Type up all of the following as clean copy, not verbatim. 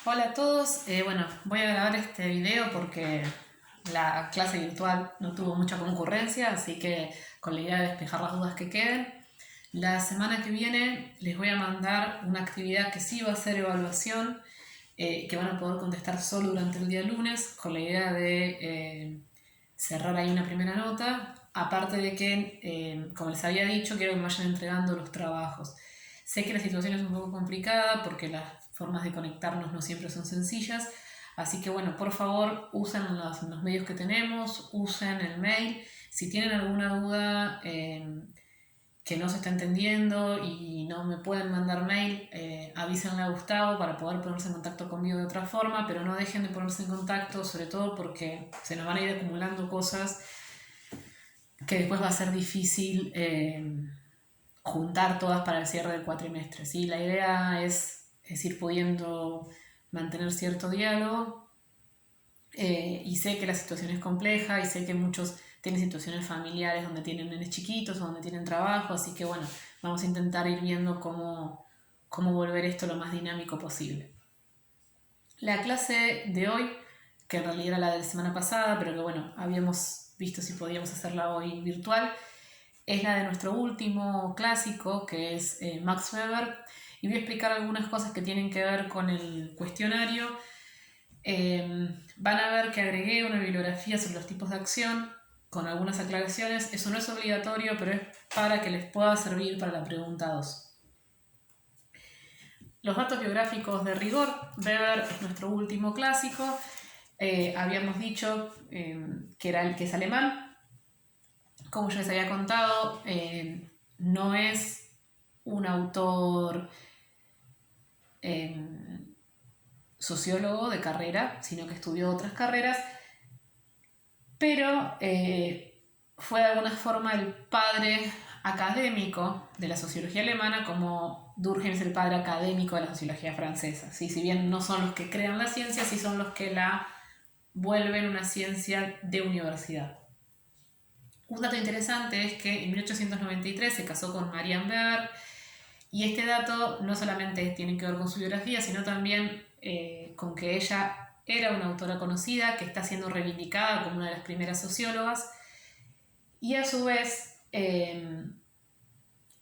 Hola a todos, bueno, voy a grabar este video porque la clase virtual no tuvo mucha concurrencia, así que con la idea de despejar las dudas que queden, la semana que viene les voy a mandar una actividad que sí va a ser evaluación, que van a poder contestar solo durante el día lunes, con la idea de cerrar ahí una primera nota, aparte de que, como les había dicho, quiero que me vayan entregando los trabajos. Sé que la situación es un poco complicada porque las formas de conectarnos no siempre son sencillas, así que bueno, por favor usen los medios que tenemos, usen el mail. Si tienen alguna duda que no se está entendiendo y no me pueden mandar mail, avísenle a Gustavo para poder ponerse en contacto conmigo de otra forma, pero no dejen de ponerse en contacto, sobre todo porque se nos van a ir acumulando cosas que después va a ser difícil juntar todas para el cierre del cuatrimestre. ¿Sí? La idea es ir pudiendo mantener cierto diálogo, y sé que la situación es compleja y sé que muchos tienen situaciones familiares donde tienen nenes chiquitos o donde tienen trabajo, así que bueno, vamos a intentar ir viendo cómo volver esto lo más dinámico posible. La clase de hoy, que en realidad era la de la semana pasada, pero que bueno, habíamos visto si podíamos hacerla hoy virtual, es la de nuestro último clásico, que es Max Weber, y voy a explicar algunas cosas que tienen que ver con el cuestionario. Van a ver que agregué una bibliografía sobre los tipos de acción con algunas aclaraciones. Eso no es obligatorio, pero es para que les pueda servir para la pregunta 2. Los datos biográficos de rigor. Weber es nuestro último clásico. Habíamos dicho que era el que es alemán. Como ya les había contado, no es un autor sociólogo de carrera, sino que estudió otras carreras, pero fue de alguna forma el padre académico de la sociología alemana, como Durkheim es el padre académico de la sociología francesa. ¿Sí? Si bien no son los que crean la ciencia, sí son los que la vuelven una ciencia de universidad. Un dato interesante es que en 1893 se casó con Marianne Weber, y este dato no solamente tiene que ver con su biografía, sino también con que ella era una autora conocida que está siendo reivindicada como una de las primeras sociólogas, y a su vez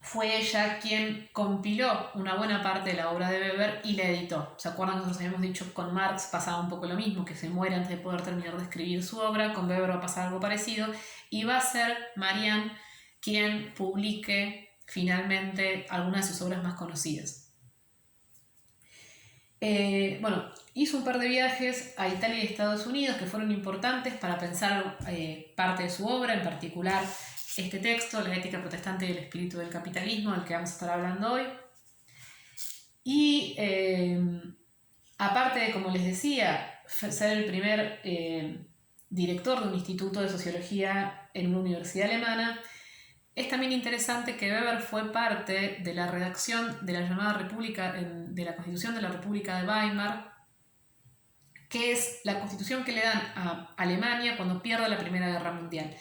fue ella quien compiló una buena parte de la obra de Weber y la editó. ¿Se acuerdan que nosotros habíamos dicho con Marx pasaba un poco lo mismo, que se muere antes de poder terminar de escribir su obra? Con Weber va a pasar algo parecido, y va a ser Marianne quien publique finalmente algunas de sus obras más conocidas. Bueno, hizo un par de viajes a Italia y Estados Unidos que fueron importantes para pensar parte de su obra, en particular este texto, La ética protestante y el espíritu del capitalismo, del que vamos a estar hablando hoy. Y aparte de, como les decía, ser el primer director de un instituto de sociología en una universidad alemana, es también interesante que Weber fue parte de la redacción de la llamada República, de la Constitución de la República de Weimar, que es la constitución que le dan a Alemania cuando pierde la Primera Guerra Mundial.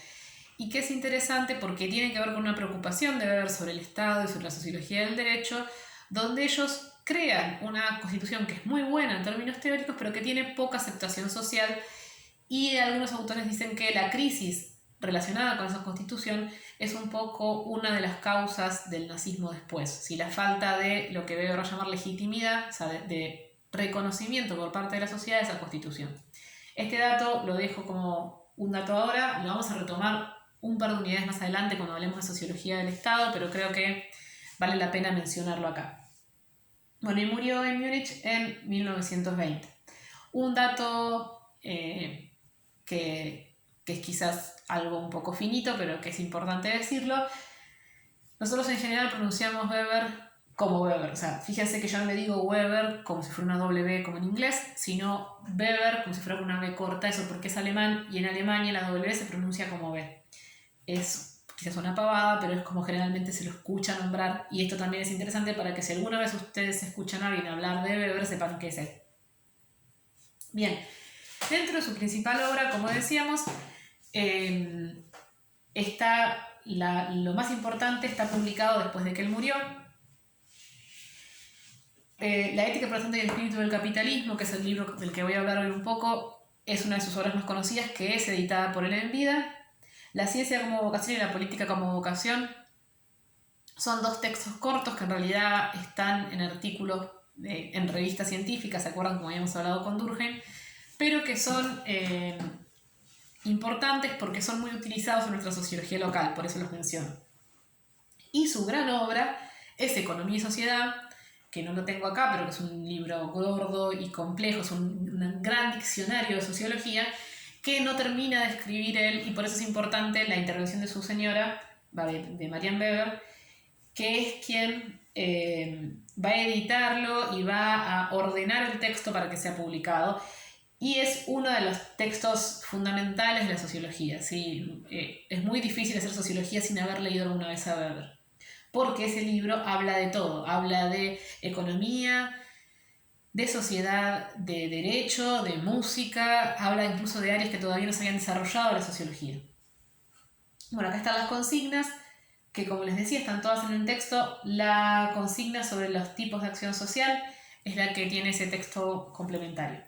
Y que es interesante porque tiene que ver con una preocupación de Weber sobre el Estado y sobre la sociología del derecho, donde ellos crean una constitución que es muy buena en términos teóricos, pero que tiene poca aceptación social, y algunos autores dicen que la crisis relacionada con esa constitución es un poco una de las causas del nazismo después. Si la falta de lo que Weber va a llamar legitimidad, o sea, de reconocimiento por parte de la sociedad de esa constitución. Este dato lo dejo como un dato ahora, lo vamos a retomar un par de unidades más adelante cuando hablemos de sociología del Estado, pero creo que vale la pena mencionarlo acá. Bueno, y murió en Múnich en 1920. Un dato que es quizás algo un poco finito, pero que es importante decirlo. Nosotros en general pronunciamos Weber como Weber. O sea, fíjense que yo no le digo Weber como si fuera una W como en inglés, sino Weber como si fuera una B corta, eso porque es alemán, y en Alemania la W se pronuncia como B. Es quizás una pavada, pero es como generalmente se lo escucha nombrar, y esto también es interesante para que si alguna vez ustedes escuchan a alguien hablar de Weber, sepan qué es él. Bien, dentro de su principal obra, como decíamos, está lo más importante está publicado después de que él murió, La ética protestante y el espíritu del capitalismo, que es el libro del que voy a hablar hoy un poco, es una de sus obras más conocidas, que es editada por él en vida. La ciencia como vocación y la política como vocación son dos textos cortos que en realidad están en artículos en revistas científicas, ¿se acuerdan como habíamos hablado con Durkheim? Pero que son importantes porque son muy utilizados en nuestra sociología local, por eso los menciono. Y su gran obra es Economía y Sociedad, que no lo tengo acá, pero que es un libro gordo y complejo, es un gran diccionario de sociología que no termina de escribir él, y por eso es importante la intervención de su señora, de Marianne Weber, que es quien va a editarlo y va a ordenar el texto para que sea publicado. Y es uno de los textos fundamentales de la sociología. ¿Sí? Es muy difícil hacer sociología sin haber leído alguna vez a Weber, porque ese libro habla de todo, habla de economía, de sociedad, de derecho, de música, habla incluso de áreas que todavía no se habían desarrollado en la sociología. Bueno, acá están las consignas, que como les decía están todas en el texto. La consigna sobre los tipos de acción social es la que tiene ese texto complementario.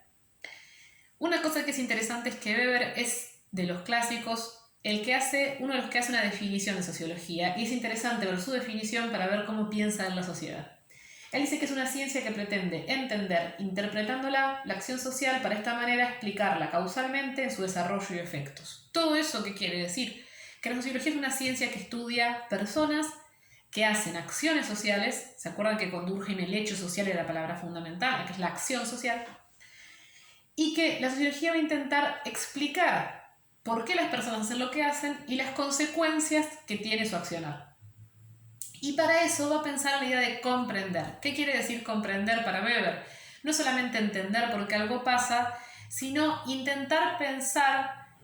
Una cosa que es interesante es que Weber es de los clásicos uno de los que hace una definición de sociología, y es interesante ver su definición para ver cómo piensa en la sociedad. Él dice que es una ciencia que pretende entender, interpretándola, la acción social para esta manera explicarla causalmente en su desarrollo y efectos. ¿Todo eso qué quiere decir? Que la sociología es una ciencia que estudia personas que hacen acciones sociales. ¿Se acuerdan que con Durkheim el hecho social era la palabra fundamental, que es la acción social? Y que la sociología va a intentar explicar por qué las personas hacen lo que hacen y las consecuencias que tiene su accionar. Y para eso va a pensar en la idea de comprender. ¿Qué quiere decir comprender para Weber? No solamente entender por qué algo pasa, sino intentar pensar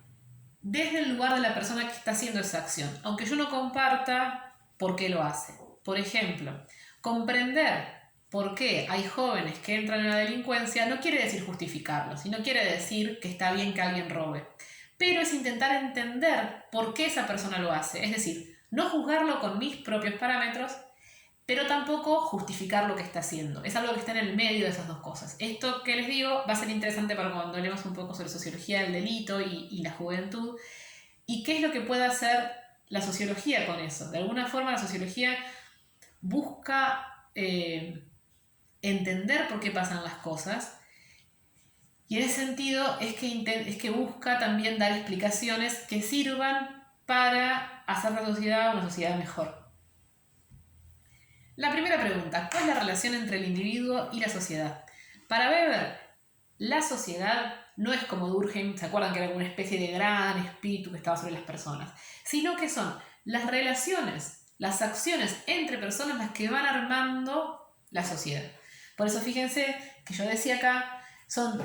desde el lugar de la persona que está haciendo esa acción, aunque yo no comparta por qué lo hace. Por ejemplo, comprender por qué hay jóvenes que entran en la delincuencia no quiere decir justificarlo, sino quiere decir que está bien que alguien robe. Pero es intentar entender por qué esa persona lo hace. Es decir, no juzgarlo con mis propios parámetros, pero tampoco justificar lo que está haciendo. Es algo que está en el medio de esas dos cosas. Esto que les digo va a ser interesante para cuando hablemos un poco sobre sociología del delito y la juventud, y qué es lo que puede hacer la sociología con eso. De alguna forma la sociología busca entender por qué pasan las cosas, y en ese sentido es que busca también dar explicaciones que sirvan para hacer la sociedad una sociedad mejor. La primera pregunta: ¿cuál es la relación entre el individuo y la sociedad? Para Weber, la sociedad no es como Durkheim, ¿se acuerdan que era una especie de gran espíritu que estaba sobre las personas? Sino que son las relaciones, las acciones entre personas las que van armando la sociedad. Por eso fíjense que yo decía acá, son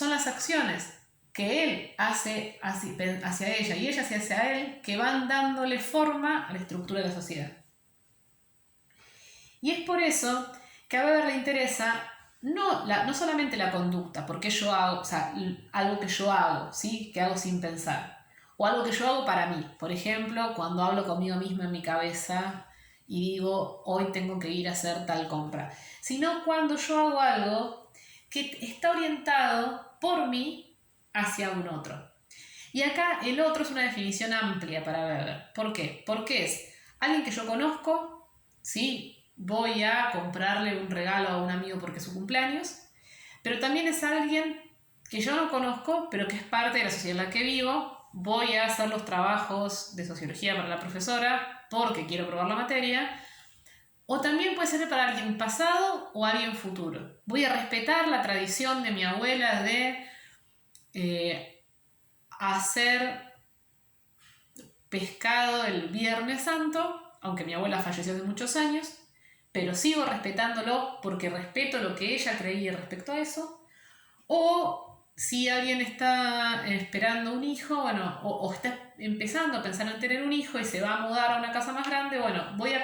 las acciones que él hace hacia ella y ella hacia él que van dándole forma a la estructura de la sociedad. Y es por eso que a Weber le interesa no solamente la conducta, porque yo hago, o sea, algo que yo hago, ¿sí? Que hago sin pensar, o algo que yo hago para mí. Por ejemplo, cuando hablo conmigo misma en mi cabeza y digo, hoy tengo que ir a hacer tal compra, sino cuando yo hago algo que está orientado por mí hacia un otro. Y acá el otro es una definición amplia para Weber. ¿Por qué? Porque es alguien que yo conozco, ¿sí? Voy a comprarle un regalo a un amigo porque es su cumpleaños, pero también es alguien que yo no conozco, pero que es parte de la sociedad en la que vivo. Voy a hacer los trabajos de sociología para la profesora porque quiero probar la materia. O también puede ser para alguien pasado o alguien futuro. Voy a respetar la tradición de mi abuela de hacer pescado el Viernes Santo, aunque mi abuela falleció hace muchos años, pero sigo respetándolo porque respeto lo que ella creía respecto a eso. O si alguien está esperando un hijo, bueno, o está empezando a pensar en tener un hijo y se va a mudar a una casa más grande, bueno, voy a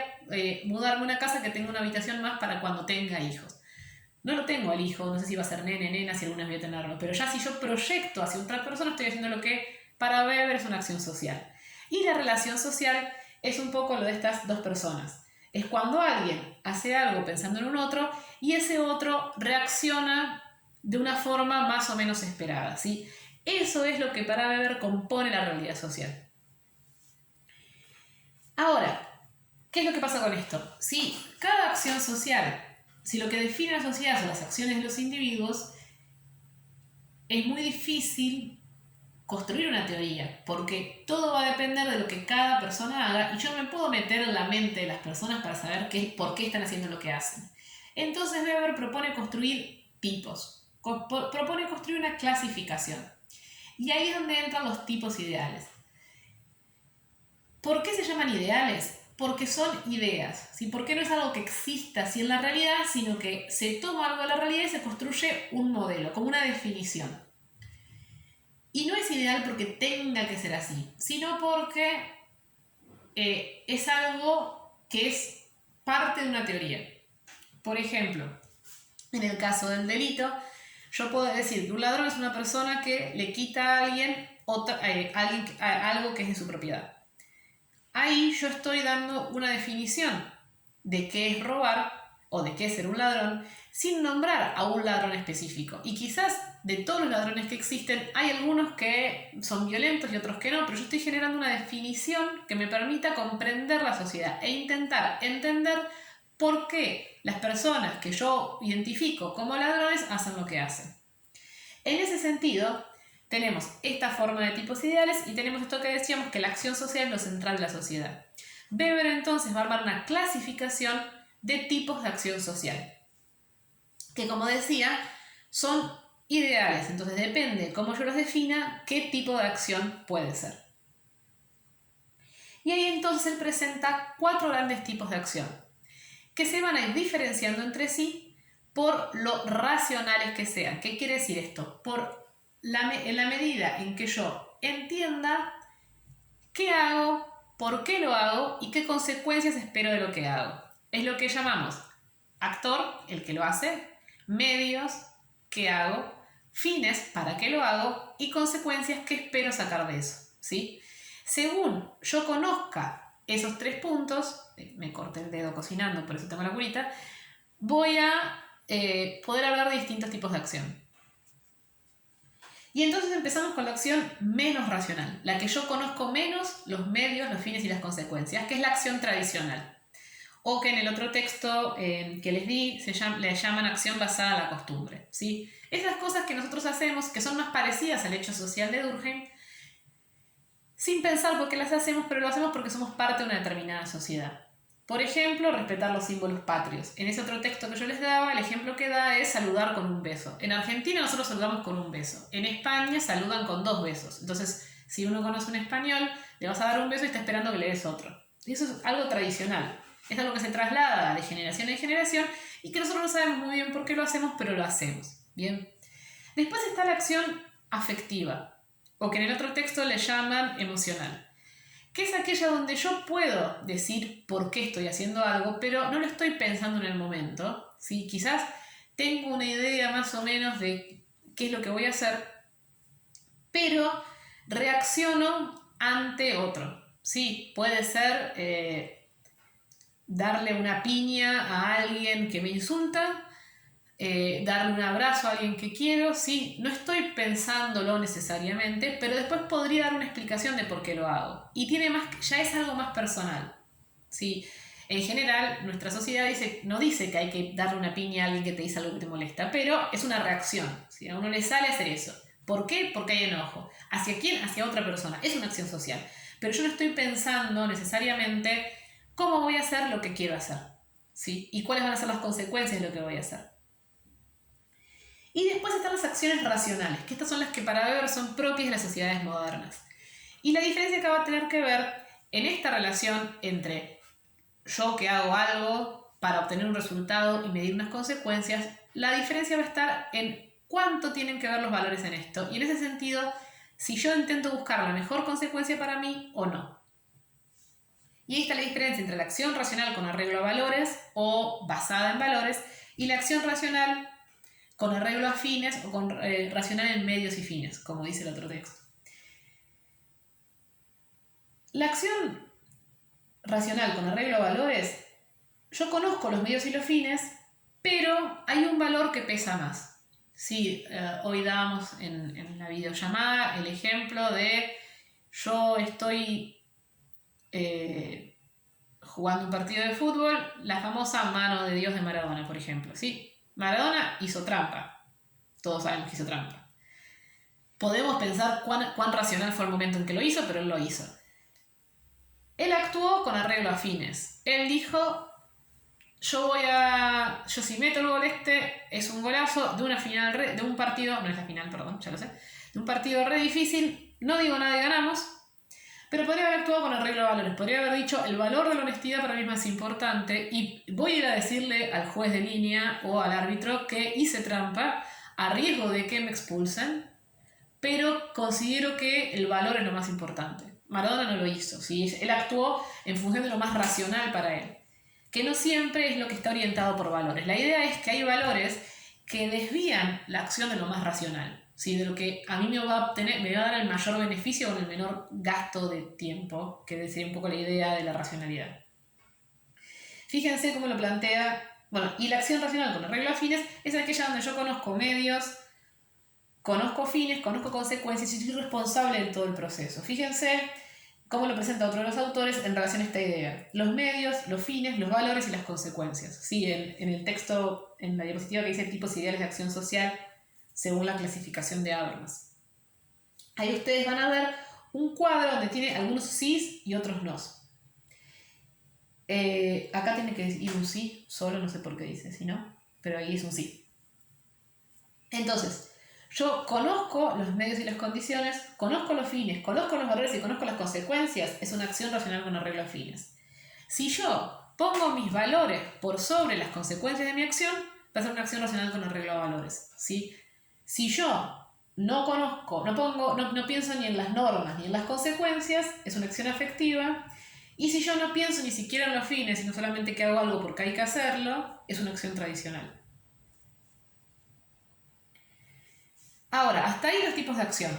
mudarme a una casa que tenga una habitación más para cuando tenga hijos. No lo tengo al hijo, no sé si va a ser nene, nena, si alguna vez voy a tenerlo, pero ya si yo proyecto hacia otra persona, estoy haciendo lo que para Weber es una acción social. Y la relación social es un poco lo de estas dos personas. Es cuando alguien hace algo pensando en un otro y ese otro reacciona de una forma más o menos esperada, ¿sí? Eso es lo que para Weber compone la realidad social. Ahora, ¿qué es lo que pasa con esto? Si cada acción social, si lo que define la sociedad son las acciones de los individuos, es muy difícil construir una teoría, porque todo va a depender de lo que cada persona haga y yo no me puedo meter en la mente de las personas para saber por qué están haciendo lo que hacen. Entonces Weber propone construir tipos, propone construir una clasificación. Y ahí es donde entran los tipos ideales. ¿Por qué se llaman ideales? Porque son ideas, ¿sí? Porque no es algo que exista así en la realidad, sino que se toma algo de la realidad y se construye un modelo, como una definición. Y no es ideal porque tenga que ser así, sino porque es algo que es parte de una teoría. Por ejemplo, en el caso del delito, yo puedo decir que un ladrón es una persona que le quita a alguien algo que es de su propiedad. Ahí yo estoy dando una definición de qué es robar o de qué es ser un ladrón sin nombrar a un ladrón específico. Y quizás de todos los ladrones que existen hay algunos que son violentos y otros que no, pero yo estoy generando una definición que me permita comprender la sociedad e intentar entender por qué las personas que yo identifico como ladrones hacen lo que hacen. En ese sentido, tenemos esta forma de tipos ideales y tenemos esto que decíamos que la acción social es lo central de la sociedad. Weber entonces va a armar una clasificación de tipos de acción social, que como decía, son ideales, entonces depende cómo yo los defina, qué tipo de acción puede ser. Y ahí entonces él presenta 4 grandes tipos de acción, que se van a ir diferenciando entre sí por lo racionales que sean. ¿Qué quiere decir esto? En la medida en que yo entienda qué hago, por qué lo hago y qué consecuencias espero de lo que hago. Es lo que llamamos actor, el que lo hace, medios, qué hago, fines, para qué lo hago y consecuencias, qué espero sacar de eso, ¿sí? Según yo conozca esos 3 puntos, me corté el dedo cocinando, por eso tengo la curita, voy a poder hablar de distintos tipos de acción. Y entonces empezamos con la acción menos racional, la que yo conozco menos los medios, los fines y las consecuencias, que es la acción tradicional. O que en el otro texto que les di le llaman acción basada en la costumbre, ¿sí? Esas cosas que nosotros hacemos, que son más parecidas al hecho social de Durkheim, sin pensar por qué las hacemos, pero lo hacemos porque somos parte de una determinada sociedad. Por ejemplo, respetar los símbolos patrios. En ese otro texto que yo les daba, el ejemplo que da es saludar con un beso. En Argentina nosotros saludamos con un beso. En España saludan con 2 besos. Entonces, si uno conoce un español, le vas a dar un beso y está esperando que le des otro. Y eso es algo tradicional. Es algo que se traslada de generación en generación y que nosotros no sabemos muy bien por qué lo hacemos, pero lo hacemos. Bien. Después está la acción afectiva, o que en el otro texto le llaman emocional, que es aquella donde yo puedo decir por qué estoy haciendo algo, pero no lo estoy pensando en el momento, ¿sí? Quizás tengo una idea más o menos de qué es lo que voy a hacer, pero reacciono ante otro, ¿sí? Puede ser darle una piña a alguien que me insulta, darle un abrazo a alguien que quiero, sí, no estoy pensándolo necesariamente, pero después podría dar una explicación de por qué lo hago. Y ya es algo más personal, ¿sí? En general, nuestra sociedad no dice que hay que darle una piña a alguien que te dice algo que te molesta, pero es una reacción, ¿sí? A uno le sale hacer eso. ¿Por qué? Porque hay enojo. ¿Hacia quién? Hacia otra persona. Es una acción social. Pero yo no estoy pensando necesariamente cómo voy a hacer lo que quiero hacer, ¿sí? Y cuáles van a ser las consecuencias de lo que voy a hacer. Y después están las acciones racionales, que estas son las que para Weber son propias de las sociedades modernas. Y la diferencia que va a tener que ver en esta relación entre yo que hago algo para obtener un resultado y medir unas consecuencias, la diferencia va a estar en cuánto tienen que ver los valores en esto. Y en ese sentido, si yo intento buscar la mejor consecuencia para mí o no. Y ahí está la diferencia entre la acción racional con arreglo a valores o basada en valores y la acción racional con arreglo a fines o con racional en medios y fines, como dice el otro texto. La acción racional con arreglo a valores yo conozco los medios y los fines, pero hay un valor que pesa más. Sí, hoy dábamos en la videollamada el ejemplo de yo estoy jugando un partido de fútbol, la famosa mano de Dios de Maradona, por ejemplo. ¿Sí? Maradona hizo trampa. Todos sabemos que hizo trampa. Podemos pensar cuán racional fue el momento en que lo hizo, pero él lo hizo. Él actuó con arreglo a fines. Él dijo, yo si meto el gol es un golazo de una final, de un partido, no es la final, perdón, ya lo sé, de un partido re difícil, no digo nada y ganamos, pero podría haber actuado con arreglo de valores, podría haber dicho, el valor de la honestidad para mí es más importante y voy a ir a decirle al juez de línea o al árbitro que hice trampa a riesgo de que me expulsen, pero considero que el valor es lo más importante. Maradona no lo hizo, ¿sí? Él actuó en función de lo más racional para él, que no siempre es lo que está orientado por valores. La idea es que hay valores que desvían la acción de lo más racional, ¿sí? De lo que a mí me va a dar el mayor beneficio con el menor gasto de tiempo, que sería un poco la idea de la racionalidad. Fíjense cómo lo plantea, bueno, y la acción racional con arreglo a fines es aquella donde yo conozco medios, conozco fines, conozco consecuencias y soy responsable de todo el proceso. Fíjense cómo lo presenta otro de los autores en relación a esta idea. Los medios, los fines, los valores y las consecuencias. Sí, en el texto, en la diapositiva que dice tipos ideales de acción social según la clasificación de Habermas. Ahí ustedes van a ver un cuadro donde tiene algunos sís y otros nos. Acá tiene que ir un sí, solo no sé por qué dice, si no, pero ahí es un sí. Entonces, yo conozco los medios y las condiciones, conozco los fines, conozco los valores y conozco las consecuencias. Es una acción racional con arreglo a fines. Si yo pongo mis valores por sobre las consecuencias de mi acción, va a ser una acción racional con arreglo a valores. ¿Sí? Si yo no conozco, no pienso ni en las normas ni en las consecuencias, es una acción afectiva. Y si yo no pienso ni siquiera en los fines, sino solamente que hago algo porque hay que hacerlo, es una acción tradicional. Ahora, hasta ahí los tipos de acción,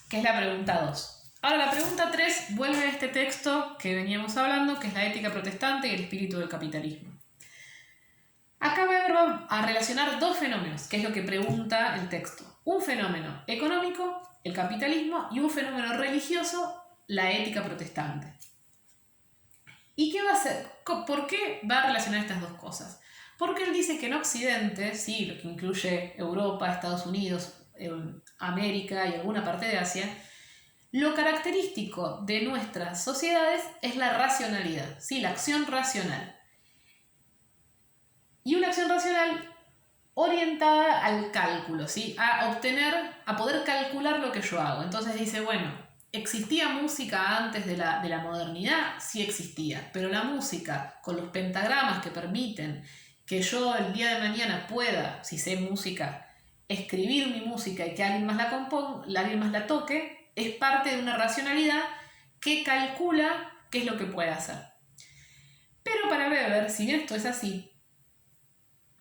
que es la pregunta 2. Ahora, la pregunta 3 vuelve a este texto que veníamos hablando, que es la ética protestante y el espíritu del capitalismo. Acá Weber va a relacionar dos fenómenos, que es lo que pregunta el texto. Un fenómeno económico, el capitalismo, y un fenómeno religioso, la ética protestante. ¿Y qué va a hacer? ¿Por qué va a relacionar estas dos cosas? Porque él dice que en Occidente, sí, lo que incluye Europa, Estados Unidos, América y alguna parte de Asia, lo característico de nuestras sociedades es la racionalidad, ¿sí? La acción racional. Y una acción racional orientada al cálculo, ¿sí? A poder calcular lo que yo hago. Entonces dice, bueno, ¿existía música antes de la modernidad? Sí existía, pero la música con los pentagramas que permiten que yo el día de mañana pueda, si sé música, escribir mi música y que alguien más la componga, alguien más la toque, es parte de una racionalidad que calcula qué es lo que puede hacer. Pero para Weber, si bien esto es así,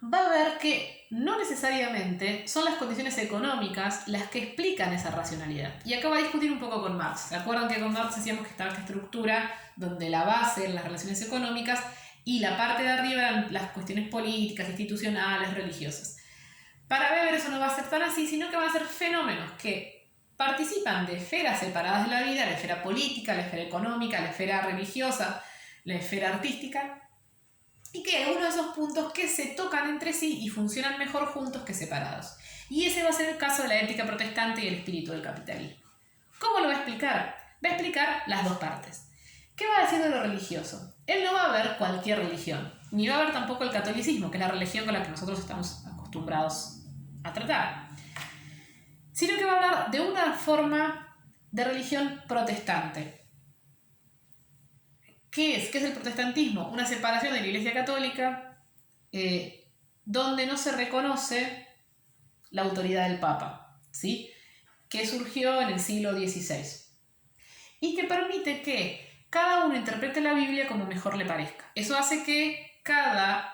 va a ver que no necesariamente son las condiciones económicas las que explican esa racionalidad. Y acá va a discutir un poco con Marx. ¿Se acuerdan que con Marx decíamos que estaba esta estructura donde la base eran las relaciones económicas y la parte de arriba eran las cuestiones políticas, institucionales, religiosas? Para Weber eso no va a ser tan así, sino que van a ser fenómenos que participan de esferas separadas de la vida, la esfera política, la esfera económica, la esfera religiosa, la esfera artística, y que hay uno de esos puntos que se tocan entre sí y funcionan mejor juntos que separados. Y ese va a ser el caso de la ética protestante y el espíritu del capitalismo. ¿Cómo lo va a explicar? Va a explicar las dos partes. ¿Qué va a decir de lo religioso? Él no va a ver cualquier religión, ni va a ver tampoco el catolicismo, que es la religión con la que nosotros estamos acostumbrados a tratar, sino que va a hablar de una forma de religión protestante. ¿Qué es? ¿Qué es el protestantismo? Una separación de la Iglesia Católica donde no se reconoce la autoridad del Papa, ¿sí? Que surgió en el siglo XVI y que permite que cada uno interprete la Biblia como mejor le parezca. Eso hace que cada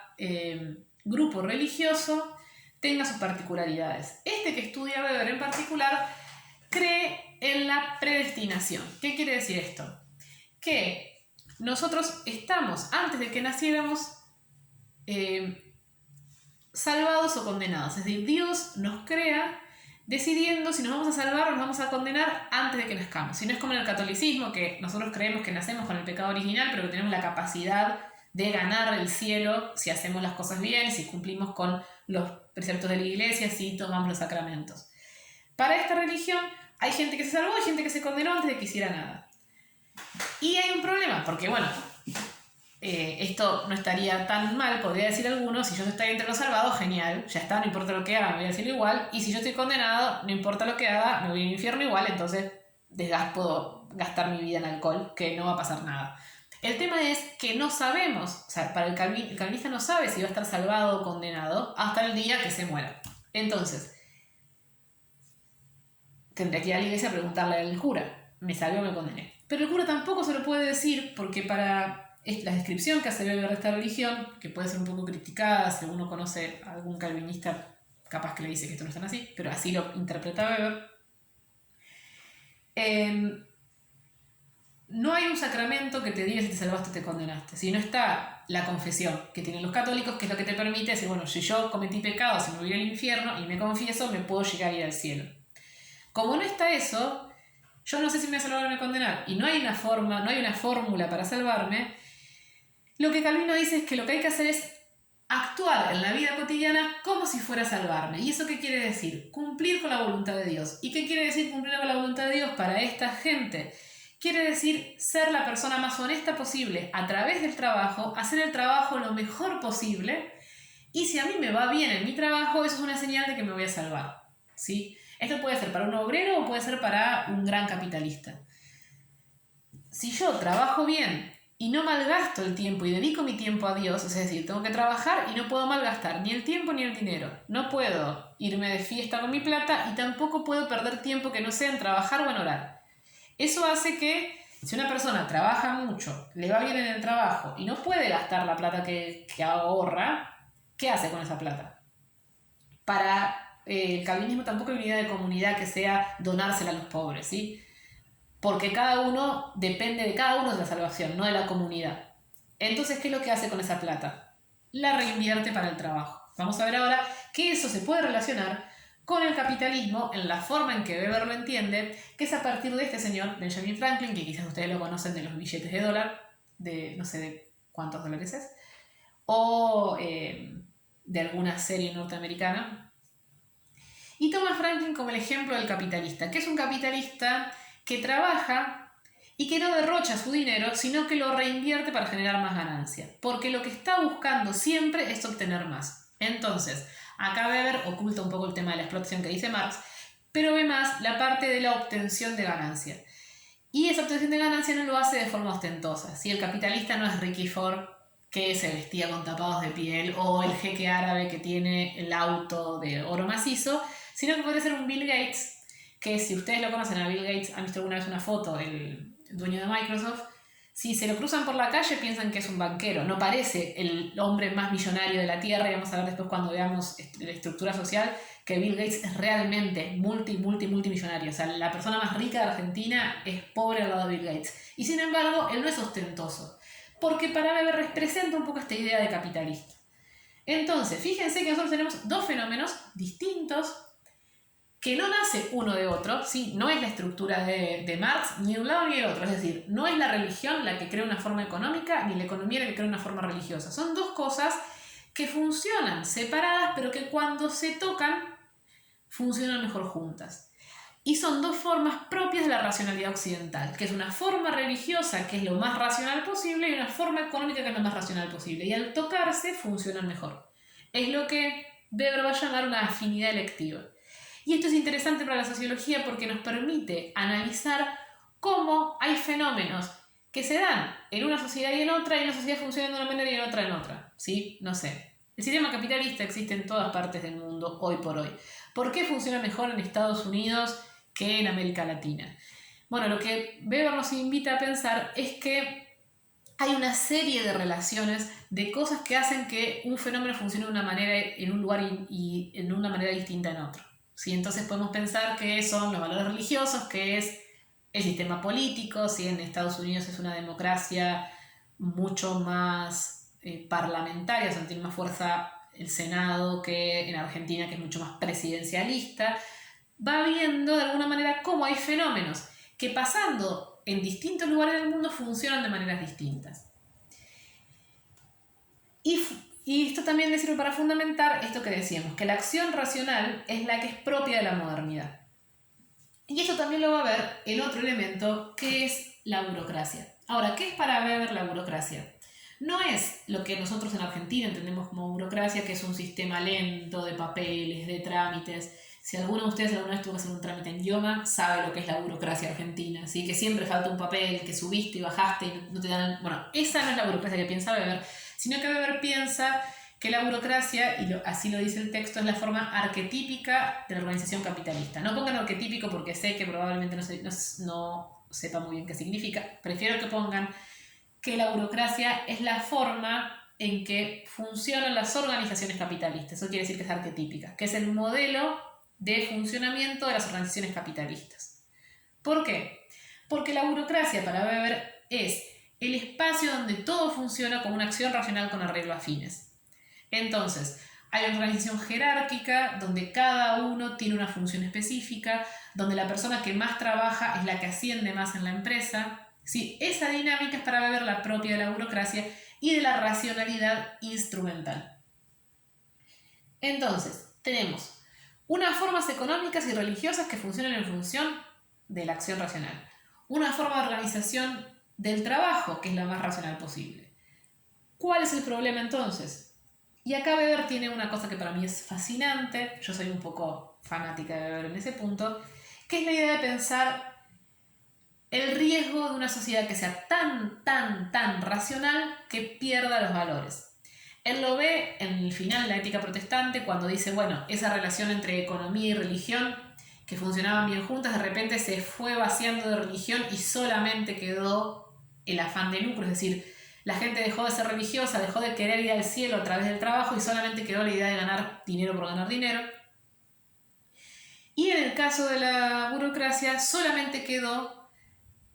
grupo religioso tenga sus particularidades. Este que estudia Weber en particular cree en la predestinación. ¿Qué quiere decir esto? Que nosotros estamos, antes de que naciéramos, salvados o condenados. Es decir, Dios nos crea decidiendo si nos vamos a salvar o nos vamos a condenar antes de que nazcamos. Si no es como en el catolicismo, que nosotros creemos que nacemos con el pecado original, pero que tenemos la capacidad de ganar el cielo si hacemos las cosas bien, si cumplimos con los preceptos de la iglesia, si tomamos los sacramentos. Para esta religión hay gente que se salvó y gente que se condenó antes de que hiciera nada. Y hay un problema, porque bueno, esto no estaría tan mal, podría decir alguno, si yo estoy entre los salvados, genial, ya está, no importa lo que haga, me voy a decirlo igual, y si yo estoy condenado, no importa lo que haga, me voy al infierno igual, entonces puedo gastar mi vida en alcohol, que no va a pasar nada. El tema es que no sabemos, o sea, para el calvinista no sabe si va a estar salvado o condenado hasta el día que se muera. Entonces, tendría que ir a la iglesia a preguntarle al cura, ¿me salvé o me condené? Pero el cura tampoco se lo puede decir porque para la descripción que hace Weber de esta religión, que puede ser un poco criticada si uno conoce a algún calvinista, capaz que le dice que esto no es tan así, pero así lo interpreta Weber. No hay un sacramento que te diga si te salvaste o te condenaste. Si no está la confesión que tienen los católicos, que es lo que te permite decir, bueno, si yo cometí pecados y me voy al infierno y me confieso, me puedo llegar a ir al cielo. Como no está eso, yo no sé si me voy a salvar o me condenar. Y no hay una forma, no hay una fórmula para salvarme. Lo que Calvino dice es que lo que hay que hacer es actuar en la vida cotidiana como si fuera a salvarme. ¿Y eso qué quiere decir? Cumplir con la voluntad de Dios. ¿Y qué quiere decir cumplir con la voluntad de Dios para esta gente? Quiere decir ser la persona más honesta posible a través del trabajo, hacer el trabajo lo mejor posible, y si a mí me va bien en mi trabajo, eso es una señal de que me voy a salvar, ¿sí? Esto puede ser para un obrero o puede ser para un gran capitalista. Si yo trabajo bien y no malgasto el tiempo y dedico mi tiempo a Dios, es decir, tengo que trabajar y no puedo malgastar ni el tiempo ni el dinero. No puedo irme de fiesta con mi plata y tampoco puedo perder tiempo que no sea en trabajar o en orar. Eso hace que si una persona trabaja mucho, le va bien en el trabajo y no puede gastar la plata que ahorra, ¿qué hace con esa plata? Para el calvinismo tampoco hay unidad de comunidad que sea donársela a los pobres, ¿sí? Porque cada uno depende de cada uno de la salvación, no de la comunidad. Entonces, ¿qué es lo que hace con esa plata? La reinvierte para el trabajo. Vamos a ver ahora que eso se puede relacionar con el capitalismo en la forma en que Weber lo entiende, que es a partir de este señor, Benjamin Franklin, que quizás ustedes lo conocen de los billetes de dólar, de no sé de cuántos dólares es, o de alguna serie norteamericana. Y toma Franklin como el ejemplo del capitalista, que es un capitalista que trabaja y que no derrocha su dinero, sino que lo reinvierte para generar más ganancia. Porque lo que está buscando siempre es obtener más. Entonces, acá Weber oculta un poco el tema de la explotación que dice Marx, pero ve más la parte de la obtención de ganancia. Y esa obtención de ganancia no lo hace de forma ostentosa. Si el capitalista no es Ricky Ford, que se vestía con tapados de piel, o el jeque árabe que tiene el auto de oro macizo, sino que puede ser un Bill Gates, que si ustedes lo conocen a Bill Gates, han visto alguna vez una foto, el dueño de Microsoft, si se lo cruzan por la calle piensan que es un banquero, no parece el hombre más millonario de la Tierra, y vamos a ver después cuando veamos la estructura social que Bill Gates es realmente multimillonario, o sea, la persona más rica de Argentina es pobre al lado de Bill Gates, y sin embargo él no es ostentoso, porque para Weber representa un poco esta idea de capitalista. Entonces, fíjense que nosotros tenemos dos fenómenos distintos que no nace uno de otro, ¿sí? No es la estructura de Marx ni de un lado ni del otro, es decir, no es la religión la que crea una forma económica ni la economía la que crea una forma religiosa. Son dos cosas que funcionan separadas, pero que cuando se tocan funcionan mejor juntas. Y son dos formas propias de la racionalidad occidental, que es una forma religiosa que es lo más racional posible y una forma económica que es lo más racional posible. Y al tocarse funcionan mejor. Es lo que Weber va a llamar una afinidad electiva. Y esto es interesante para la sociología porque nos permite analizar cómo hay fenómenos que se dan en una sociedad y en otra, y en una sociedad funciona de una manera y en otra en otra. ¿Sí? No sé. El sistema capitalista existe en todas partes del mundo hoy por hoy. ¿Por qué funciona mejor en Estados Unidos que en América Latina? Bueno, lo que Weber nos invita a pensar es que hay una serie de relaciones, de cosas que hacen que un fenómeno funcione de una manera en un lugar y en una manera distinta en otro. ¿Sí? Entonces podemos pensar que son los valores religiosos, que es el sistema político, si en Estados Unidos es una democracia mucho más parlamentarias, donde tiene más fuerza el Senado que en Argentina, que es mucho más presidencialista, va viendo de alguna manera cómo hay fenómenos que pasando en distintos lugares del mundo funcionan de maneras distintas. Y esto también le sirve para fundamentar esto que decíamos, que la acción racional es la que es propia de la modernidad. Y esto también lo va a ver en otro elemento, que es la burocracia. Ahora, ¿qué es para Weber la burocracia? No es lo que nosotros en Argentina entendemos como burocracia, que es un sistema lento de papeles, de trámites. Si alguno de ustedes alguna vez tuvo que hacer un trámite en idioma, sabe lo que es la burocracia argentina, ¿sí? Que siempre falta un papel, que subiste y bajaste y no te dan... Bueno, esa no es la burocracia que piensa Weber, sino que Weber piensa que la burocracia, y así lo dice el texto, es la forma arquetípica de la organización capitalista. No pongan arquetípico porque sé que probablemente no sepa muy bien qué significa. Prefiero que pongan que la burocracia es la forma en que funcionan las organizaciones capitalistas. Eso quiere decir que es arquetípica, que es el modelo de funcionamiento de las organizaciones capitalistas. ¿Por qué? Porque la burocracia, para Weber, es el espacio donde todo funciona como una acción racional con arreglo a fines. Entonces, hay una organización jerárquica donde cada uno tiene una función específica, donde la persona que más trabaja es la que asciende más en la empresa. Sí, esa dinámica es para Weber la propia de la burocracia y de la racionalidad instrumental. Entonces, tenemos unas formas económicas y religiosas que funcionan en función de la acción racional. Una forma de organización del trabajo que es la más racional posible. ¿Cuál es el problema entonces? Y acá Weber tiene una cosa que para mí es fascinante, yo soy un poco fanática de Weber en ese punto, que es la idea de pensar el riesgo de una sociedad que sea tan racional que pierda los valores. Él lo ve en el final de la ética protestante cuando dice, bueno, esa relación entre economía y religión que funcionaban bien juntas, de repente se fue vaciando de religión y solamente quedó el afán de lucro, es decir, la gente dejó de ser religiosa, dejó de querer ir al cielo a través del trabajo y solamente quedó la idea de ganar dinero por ganar dinero. Y en el caso de la burocracia solamente quedó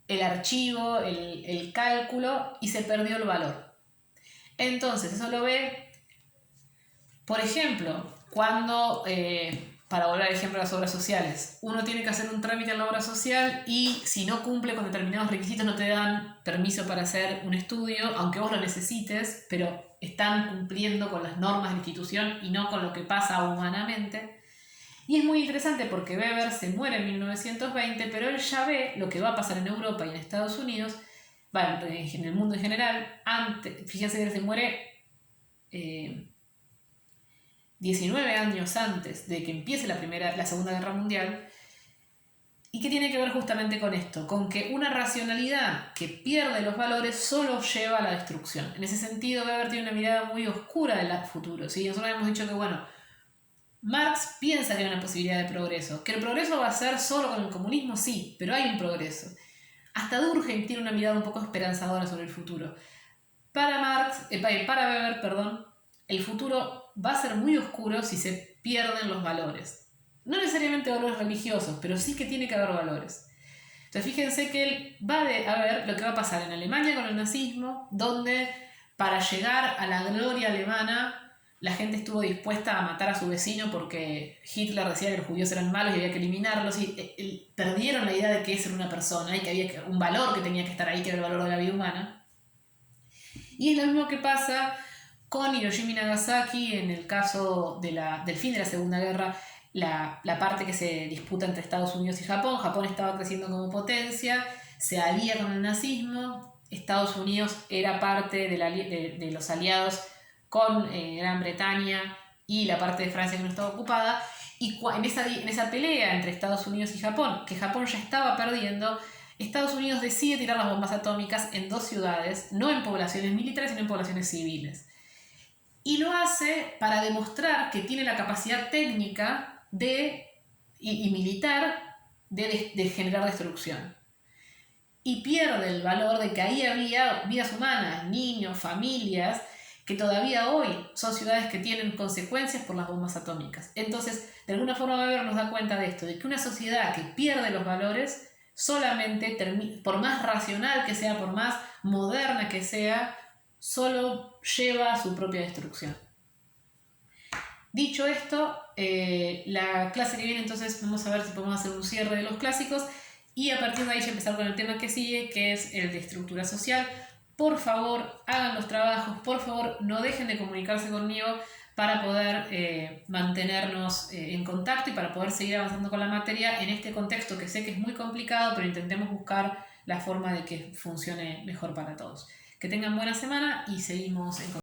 el archivo, el cálculo y se perdió el valor. Entonces, eso lo ve, por ejemplo, cuando, para volver al ejemplo de las obras sociales, uno tiene que hacer un trámite en la obra social y si no cumple con determinados requisitos no te dan permiso para hacer un estudio, aunque vos lo necesites, pero están cumpliendo con las normas de la institución y no con lo que pasa humanamente. Y es muy interesante porque Weber se muere en 1920, pero él ya ve lo que va a pasar en Europa y en Estados Unidos, bueno, en el mundo en general. Fíjense que él se muere 19 años antes de que empiece la Segunda Guerra Mundial. ¿Y qué tiene que ver justamente con esto? Con que una racionalidad que pierde los valores solo lleva a la destrucción. En ese sentido, Weber tiene una mirada muy oscura del futuro, ¿sí? Nosotros hemos dicho que, bueno, Marx piensa que hay una posibilidad de progreso. ¿Que el progreso va a ser solo con el comunismo? Sí, pero hay un progreso. Hasta Durkheim tiene una mirada un poco esperanzadora sobre el futuro. Para Weber, el futuro va a ser muy oscuro si se pierden los valores. No necesariamente valores religiosos, pero sí que tiene que haber valores. Entonces fíjense que él va a ver lo que va a pasar en Alemania con el nazismo, donde para llegar a la gloria alemana la gente estuvo dispuesta a matar a su vecino porque Hitler decía que los judíos eran malos y había que eliminarlos, y perdieron la idea de que esa era una persona y que había un valor que tenía que estar ahí, que era el valor de la vida humana. Y es lo mismo que pasa con Hiroshima y Nagasaki en el caso del fin de la Segunda Guerra, la parte que se disputa entre Estados Unidos y Japón. Japón estaba creciendo como potencia, se alía con el nazismo, Estados Unidos era parte de los aliados con Gran Bretaña y la parte de Francia que no estaba ocupada, y en esa pelea entre Estados Unidos y Japón, que Japón ya estaba perdiendo, Estados Unidos decide tirar las bombas atómicas en 2 ciudades, no en poblaciones militares, sino en poblaciones civiles. Y lo hace para demostrar que tiene la capacidad técnica y militar de generar destrucción. Y pierde el valor de que ahí había vidas humanas, niños, familias, que todavía hoy son ciudades que tienen consecuencias por las bombas atómicas. Entonces, de alguna forma Weber nos da cuenta de esto, de que una sociedad que pierde los valores solamente, por más racional que sea, por más moderna que sea, solo lleva a su propia destrucción. Dicho esto, la clase que viene entonces vamos a ver si podemos hacer un cierre de los clásicos y a partir de ahí ya empezar con el tema que sigue, que es el de estructura social. Por favor, hagan los trabajos, por favor, no dejen de comunicarse conmigo para poder mantenernos en contacto y para poder seguir avanzando con la materia en este contexto que sé que es muy complicado, pero intentemos buscar la forma de que funcione mejor para todos. Que tengan buena semana y seguimos en contacto.